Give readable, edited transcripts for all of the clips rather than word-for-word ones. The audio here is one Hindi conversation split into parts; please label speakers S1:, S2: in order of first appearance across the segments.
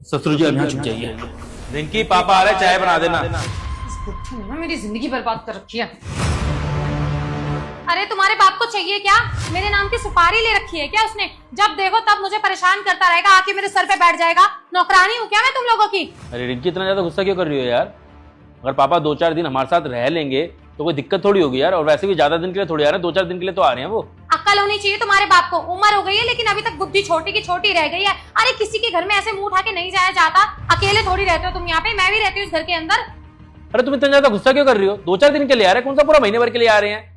S1: ससुर जी अब यहाँ चुप जाइए।
S2: रिंकी पापा आ रहे, चाय बना देना।
S3: इस बुढ़ी ने ना मेरी जिंदगी बर्बाद कर रखी है। अरे तुम्हारे बाप को चाहिए क्या? मेरे नाम की सुपारी ले रखी है क्या उसने? जब देखो तब मुझे परेशान करता रहेगा, आके मेरे सर पे बैठ जाएगा। नौकरानी हूँ क्या मैं तुम लोगों की?
S2: अरे रिंकी इतना ज्यादा गुस्सा क्यों कर रही हो यार? अगर पापा 2-4 दिन हमारे साथ रह लेंगे तो कोई दिक्कत थोड़ी होगी यार। और वैसे भी ज्यादा दिन के लिए थोड़ी आ रहे हैं, 2-4 दिन के लिए तो आ रहे हैं वो।
S3: अक्ल होनी चाहिए तुम्हारे बाप को। उम्र हो गई है लेकिन अभी तक बुद्धि छोटी की छोटी रह गई है। अरे किसी के घर में ऐसे मुंह उठा के नहीं जाया जाता। अकेले थोड़ी रहते हो तुम यहाँ पे, मैं भी रहती हूँ इस घर के अंदर।
S2: अरे तुम इतना ज्यादा गुस्सा क्यों कर रही हो? 2-4 दिन के लिए आ रहे हैं, कौन सा पूरा महीने भर के लिए आ रहे हैं?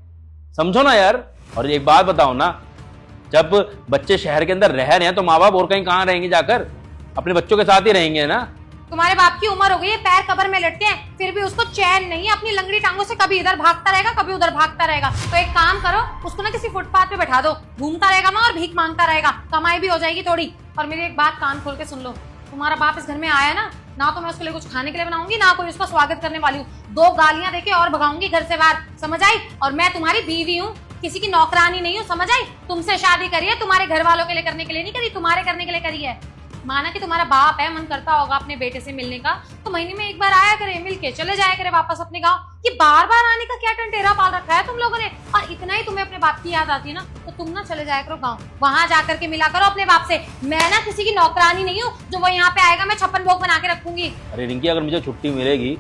S2: समझो ना यार। और एक बात बताओ ना, जब बच्चे शहर के अंदर रह रहे हैं तो माँ बाप और कहीं कहाँ रहेंगे जाकर? अपने बच्चों के साथ ही रहेंगे ना।
S3: तुम्हारे बाप की उम्र हो गई है, पैर कब्र में लटके हैं, फिर भी उसको चैन नहीं है। अपनी लंगड़ी टांगों से कभी इधर भागता रहेगा, कभी उधर भागता रहेगा। तो एक काम करो, उसको ना किसी फुटपाथ पे बैठा दो, घूमता रहेगा वहाँ और भीख मांगता रहेगा, कमाई भी हो जाएगी थोड़ी। और मेरी एक बात कान खोल के सुन लो, तुम्हारा बाप इस घर में आया ना तो मैं उसके लिए कुछ खाने के लिए बनाऊंगी, ना कोई उसका स्वागत करने वाली हूँ। 2 गालियां देके और भगाऊंगी घर से बाहर, समझ आई? और मैं तुम्हारी बीवी हूँ, किसी की नौकरानी नहीं हूँ, समझ आई? तुमसे शादी करी है, तुम्हारे घर वालों के लिए करने के लिए नहीं करी, तुम्हारे करने के लिए करी है। माना कि तुम्हारा बाप है, मन करता होगा अपने बेटे से मिलने का, तो महीने में एक बार आया करे, मिल के चले जाया करे वापस अपने गाँव। कि बार बार आने का क्या टंटेरा पाल रखा है तुम लोगों ने? और इतना ही तुम्हें अपने बाप की याद आती है ना, तो तुम ना चले जाया करो गाँव, वहां जाकर के मिला करो अपने बाप से। मैं ना किसी की नौकरानी नहीं हूँ जो वो यहाँ पे आएगा मैं 56 भोग बना के रखूंगी।
S2: अरे रिंकी, अगर मुझे छुट्टी मिलेगी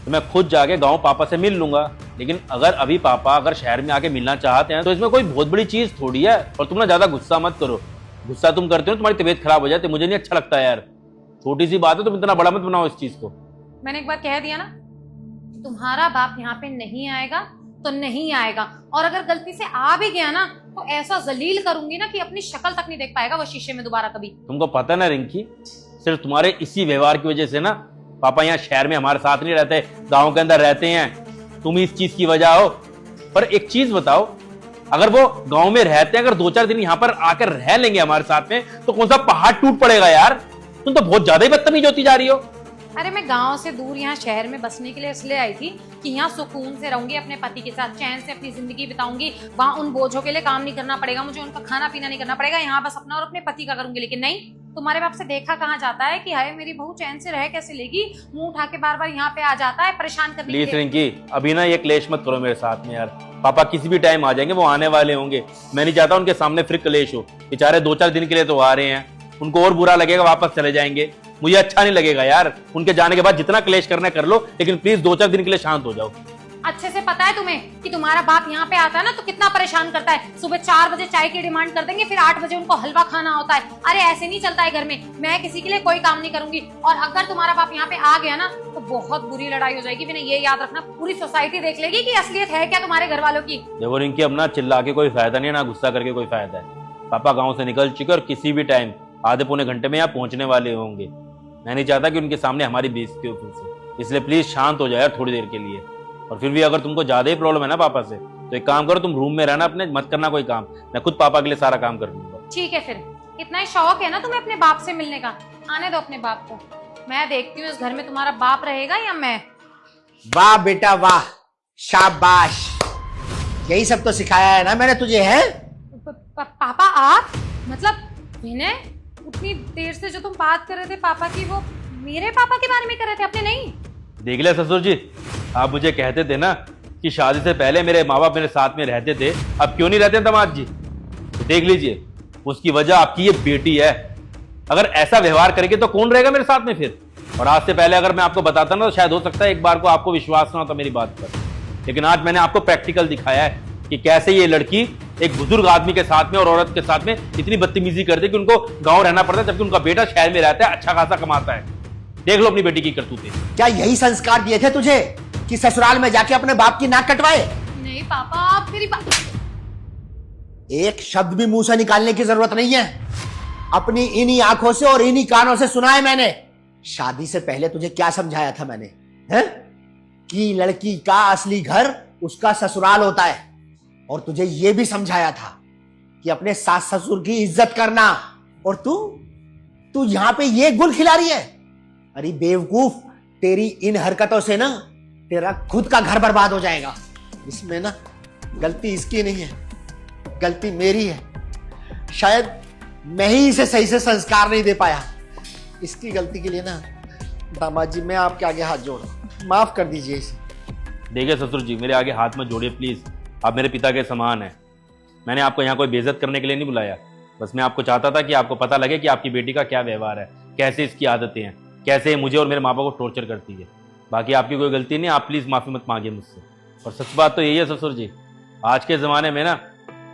S2: तो मैं खुद जाके गांव पापा से मिल लूंगा। लेकिन अगर अभी पापा अगर शहर में आके मिलना चाहते हैं तो इसमें कोई बहुत बड़ी चीज थोड़ी है। और तुम ना ज्यादा गुस्सा मत करो। गुस्सा तुम करते हो तुम्हारी तबीयत खराब हो जाती है, मुझे नहीं अच्छा लगता यार। छोटी सी बात है, तुम इतना बड़ा मत बनाओ इस चीज को।
S3: मैंने एक बार कह दिया ना, तुम्हारा बाप यहाँ पे नहीं आएगा तो नहीं आएगा। और अगर गलती से आ भी गया ना तो ऐसा जलील करूंगी ना कि अपनी शक्ल तक नहीं देख पाएगा वो शीशे में दोबारा कभी।
S2: तुमको पता ना रिंकी, सिर्फ तुम्हारे इसी व्यवहार की वजह से ना पापा यहाँ शहर में हमारे साथ नहीं रहते, गांव के अंदर रहते हैं। तुम इस चीज की वजह हो। पर एक चीज बताओ, अगर वो गांव में रहते हैं, अगर 2-4 दिन यहाँ पर आकर रह लेंगे हमारे साथ में, तो कौन सा पहाड़ टूट पड़ेगा यार? तुम तो बहुत ज्यादा ही बदतमीज होती जा रही हो।
S3: अरे मैं गांव से दूर यहाँ शहर में बसने के लिए इसलिए आई थी कि यहाँ सुकून से रहूंगी, अपने पति के साथ चैन से अपनी जिंदगी बिताऊंगी। वहाँ उन बोझों के लिए काम नहीं करना पड़ेगा मुझे, उनका खाना पीना नहीं करना पड़ेगा। यहाँ बस अपना और अपने पति का करूंगी। लेकिन नहीं, तुम्हारे बाप से देखा कहाँ जाता है कि हाय मेरी बहू चैन से रह कैसे लेगी, मुंह उठा के बार बार यहाँ पे आ जाता है परेशान करने के लिए।
S2: प्लीज रिंकी, अभी ना ये क्लेश मत करो मेरे साथ में यार। पापा किसी भी टाइम आ जाएंगे, वो आने वाले होंगे। मैं नहीं चाहता उनके सामने फिर क्लेश हो। बेचारे 2-4 दिन के लिए तो आ रहे हैं, उनको और बुरा लगेगा वापस चले जाएंगे, मुझे अच्छा नहीं लगेगा यार। उनके जाने के बाद जितना क्लेश करना कर लो, लेकिन प्लीज 2-4 दिन के लिए शांत हो जाओ।
S3: अच्छे से पता है तुम्हें कि तुम्हारा बाप यहाँ पे आता है ना तो कितना परेशान करता है। सुबह 4 बजे चाय की डिमांड कर देंगे, फिर 8 बजे उनको हलवा खाना होता है। अरे ऐसे नहीं चलता है घर में। मैं किसी के लिए कोई काम नहीं करूंगी। और अगर तुम्हारा बाप यहाँ पे आ गया ना तो बहुत बुरी लड़ाई हो जाएगी। मैंने ये याद रखना, पूरी सोसाइटी देख लेगी कि असलियत है क्या तुम्हारे घर वालों की।
S2: देखो रिंकी, अब ना चिल्ला के कोई फायदा नहीं है, ना गुस्सा करके कोई फायदा है। पापा गाँव से निकल चुके और किसी भी टाइम आधे पौने घंटे में यहाँ पहुंचने वाले होंगे। मैं नहीं चाहता कि उनके सामने हमारी बेइज्जती हो फिर से, इसलिए प्लीज शांत हो जाए यार थोड़ी देर के लिए। और फिर भी अगर तुमको ज्यादा ही प्रॉब्लम है ना पापा से, तो एक काम करो, तुम रूम में रहना अपने, मत करना कोई काम। मैं खुद पापा के लिए सारा काम कर लूंगा।
S3: ठीक है, फिर इतना ही शौक है ना तुम्हें अपने बाप से मिलने का, आने दो अपने बाप को। मैं देखती हूँ इस घर में तुम्हारा बाप रहेगा या मैं।
S4: वाह बेटा वाह, शाबाश। यही सब तो सिखाया है ना मैंने तुझे, है?
S3: पापा आप मतलब विनय, उतनी देर से जो तुम बात कर रहे थे पापा की, वो मेरे पापा के बारे में कर रहे थे अपने? नहीं
S2: देख लिया ससुर जी, आप मुझे कहते थे ना कि शादी से पहले मेरे माँ बाप मेरे साथ में रहते थे, अब क्यों नहीं रहते दामाद जी? तो देख लीजिए, उसकी वजह आपकी ये बेटी है। अगर ऐसा व्यवहार करेंगे तो कौन रहेगा मेरे साथ में फिर? और आज से पहले अगर मैं आपको बताता ना तो शायद हो सकता है एक बार को आपको विश्वास ना होता मेरी बात पर। लेकिन आज मैंने आपको प्रैक्टिकल दिखाया है कि कैसे ये लड़की एक बुजुर्ग आदमी के साथ में और औरत के साथ में इतनी बदतमीजी करती है कि उनको गाँव रहना पड़ता है, जबकि उनका बेटा शहर में रहता है, अच्छा खासा कमाता है। देख लो अपनी बेटी की करतूतें।
S4: क्या यही संस्कार दिए थे तुझे कि ससुराल में जाके अपने बाप की नाक कटवाए?
S3: नहीं पापा, आप मेरी बात।
S4: एक शब्द भी मुंह से निकालने की जरूरत नहीं है। अपनी इन्हीं आंखों से और इन्हीं कानों से सुना है मैंने। शादी से पहले तुझे क्या समझाया था मैंने, हैं? कि लड़की का असली घर उसका ससुराल होता है। और तुझे यह भी समझाया था कि अपने सास ससुर की इज्जत करना। और तू यहां पे ये गुल खिला रही है? अरे बेवकूफ, तेरी इन हरकतों से ना तेरा खुद का घर बर्बाद हो जाएगा। इसमें ना गलती इसकी नहीं है, गलती मेरी है। शायद मैं ही इसे सही से संस्कार नहीं दे पाया, इसकी गलती के लिए ना दामाद जी मैं आपके आगे हाथ जोड़ रहा हूं, माफ कर दीजिए इसे।
S2: देखिए ससुर जी, मेरे आगे हाथ मत जोड़िए प्लीज़। आप मेरे पिता के समान हैं। मैंने आपको यहाँ कोई बेइज्जत करने के लिए नहीं बुलाया। बस मैं आपको चाहता था कि आपको पता लगे कि आपकी बेटी का क्या व्यवहार है, कैसे इसकी आदतें हैं, कैसे ये मुझे और मेरे माँ बाप को टॉर्चर करती है। बाकी आपकी कोई गलती नहीं, आप प्लीज़ माफ़ी मत मांगिए मुझसे। और सच बात तो यही है ससुर जी, आज के ज़माने में ना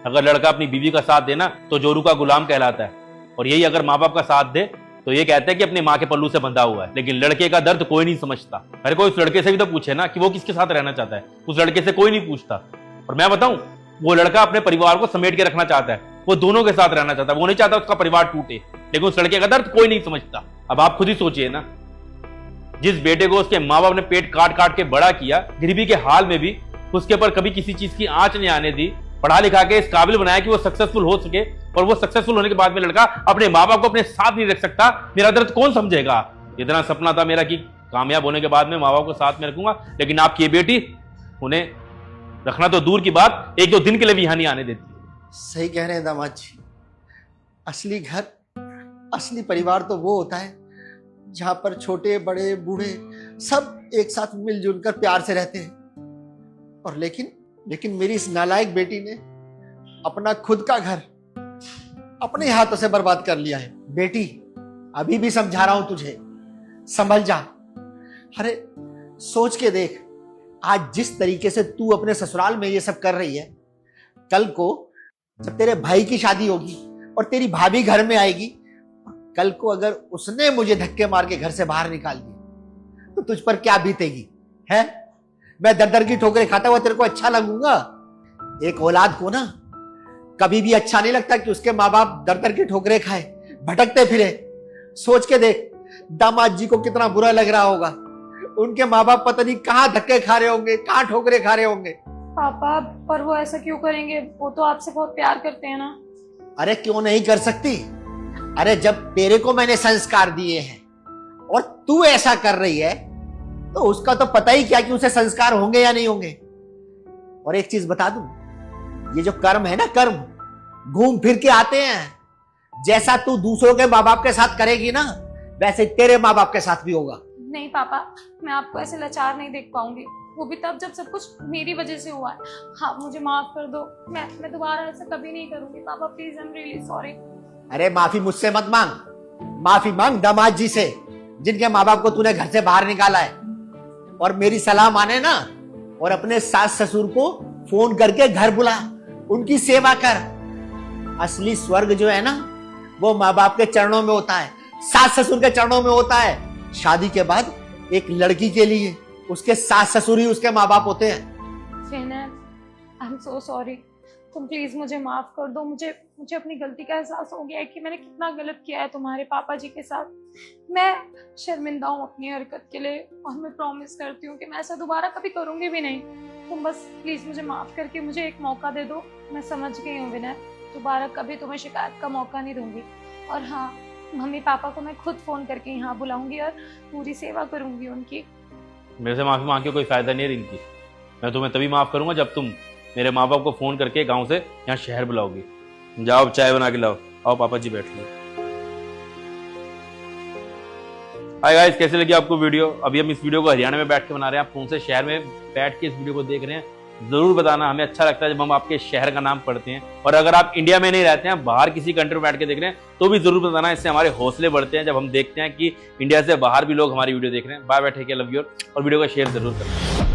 S2: अगर लड़का अपनी बीवी का साथ दे ना तो जोरू का गुलाम कहलाता है, और यही अगर माँ बाप का साथ दे तो ये कहते हैं कि अपनी माँ के पल्लू से बंधा हुआ है। लेकिन लड़के का दर्द कोई नहीं समझता। अरे कोई उस लड़के से भी तो पूछे ना कि वो किसके साथ रहना चाहता है। उस लड़के से कोई नहीं पूछता। और मैं बताऊं, वो लड़का अपने परिवार को समेट के रखना चाहता है, वो दोनों के साथ रहना चाहता है, वो नहीं चाहता उसका परिवार टूटे। लेकिन उस लड़के का दर्द कोई नहीं समझता। अब आप खुद ही सोचिए ना, जिस बेटे को उसके माँ बाप ने पेट काट काट के बड़ा किया, गरीबी के हाल में भी उसके ऊपर कभी किसी चीज की आंच नहीं आने दी, पढ़ा लिखा के इस काबिल बनाया कि वो सक्सेसफुल हो सके, और वो सक्सेसफुल होने के बाद में लड़का अपने माँ बाप को अपने साथ नहीं रख सकता, मेरा दर्द कौन समझेगा। इतना सपना था मेरा कि कामयाब होने के बाद में माँ बाप को साथ में रखूंगा, लेकिन आपकी ये बेटी उन्हें रखना तो दूर की बात, एक दो दिन के लिए भी यहाँ नहीं आने देती।
S4: सही कह रहे हैं दामाद जी। असली घर, असली परिवार तो वो होता है जहां पर छोटे बड़े बूढ़े सब एक साथ मिलजुल कर प्यार से रहते हैं। और लेकिन मेरी इस नालायक बेटी ने अपना खुद का घर अपने हाथों से बर्बाद कर लिया है। बेटी, अभी भी समझा रहा हूं तुझे, संभल जा। अरे सोच के देख, आज जिस तरीके से तू अपने ससुराल में ये सब कर रही है, कल को जब तेरे भाई की शादी होगी और तेरी भाभी घर में आएगी, कल को अगर उसने मुझे धक्के मार के घर से बाहर निकाल दिया तो तुझ पर क्या बीतेगी है? मैं दर दर की ठोकरें खाता हुआ तेरे को अच्छा लगूंगा? एक औलाद को ना कभी भी अच्छा नहीं लगता कि उसके माँ बाप दर दर की ठोकरें खाए, भटकते फिरे। सोच के देख, दामाद जी को कितना बुरा लग रहा होगा। उनके माँ बाप पता नहीं कहाँ धक्के खा रहे होंगे, कहाँ ठोकरें खा रहे होंगे।
S1: पापा, पर वो ऐसा क्यों करेंगे? वो तो आपसे बहुत प्यार करते हैं ना।
S4: अरे क्यों नहीं कर सकती? अरे जब तेरे को मैंने संस्कार दिए हैं और तू ऐसा कर रही है तो उसका तो पता ही क्या कि उसे संस्कार होंगे या नहीं होंगे। और एक चीज बता दूं, ये जो कर्म है ना, कर्म घूम फिर के आते हैं। जैसा तू दूसरों के माँ बाप के साथ करेगी ना, वैसे तेरे माँ बाप के साथ भी होगा।
S1: नहीं पापा, मैं आपको ऐसे लाचार नहीं देख पाऊंगी, वो भी तब जब सब कुछ मेरी वजह से हुआ है। हाँ, मुझे माफ कर दो, मैं दोबारा ऐसा कभी नहीं करूंगी। पापा please, I am really sorry.
S4: अरे माफी मुझसे मत मांग, माफी मांग दामाद जी से, जिनके माँ बाप को तूने घर से बाहर निकाला है। और मेरी सलाह माने ना, और अपने सास ससुर को फोन करके घर बुला, उनकी सेवा कर। असली स्वर्ग जो है ना, वो माँ बाप के चरणों में होता है, सास ससुर के चरणों में होता है। शादी के बाद एक लड़की के लिए उसके सास ससुर ही उसके माँ बाप होते हैं।
S1: I am so sorry. तुम प्लीज मुझे माफ कर दो। मुझे अपनी गलती का एहसास हो गया है कि मैंने कितना गलत किया है तुम्हारे पापा जी के साथ। मैं शर्मिंदा हूँ अपनी हरकत के लिए, और मैं प्रॉमिस करती हूँ कि मैं ऐसा दोबारा कभी करूँगी भी नहीं। तुम बस प्लीज मुझे माफ करके मुझे एक मौका दे दो। मैं समझ गई हूँ विनय, दोबारा कभी तुम्हें शिकायत का मौका नहीं दूंगी। और हाँ, मम्मी पापा को मैं खुद फोन करके यहाँ बुलाऊंगी और पूरी सेवा करूंगी उनकी।
S2: मेरे से माफी मांग के कोई फायदा नहीं है रिंकी। मैं तुम्हें तभी माफ करूंगा जब तुम मेरे माँ बाप को फोन करके गांव से यहाँ शहर बुलाओगी। जाओ अब चाय बना के लाओ। आओ पापा जी बैठ लो। हाय गाइस, कैसे लगी आपको वीडियो? अभी हम इस वीडियो को हरियाणा में बैठ के बना रहे हैं, आप कौन से शहर में बैठ के इस वीडियो को देख रहे हैं जरूर बताना। हमें अच्छा लगता है जब हम आपके शहर का नाम पढ़ते हैं। और अगर आप इंडिया में नहीं रहते हैं, बाहर किसी कंट्री में बैठ के देख रहे हैं, तो भी जरूर बताना। इससे हमारे हौसले बढ़ते हैं जब हम देखते हैं कि इंडिया से बाहर भी लोग हमारी वीडियो देख रहे हैं। Bye bye, take care, love you, और वीडियो को शेयर जरूर करें।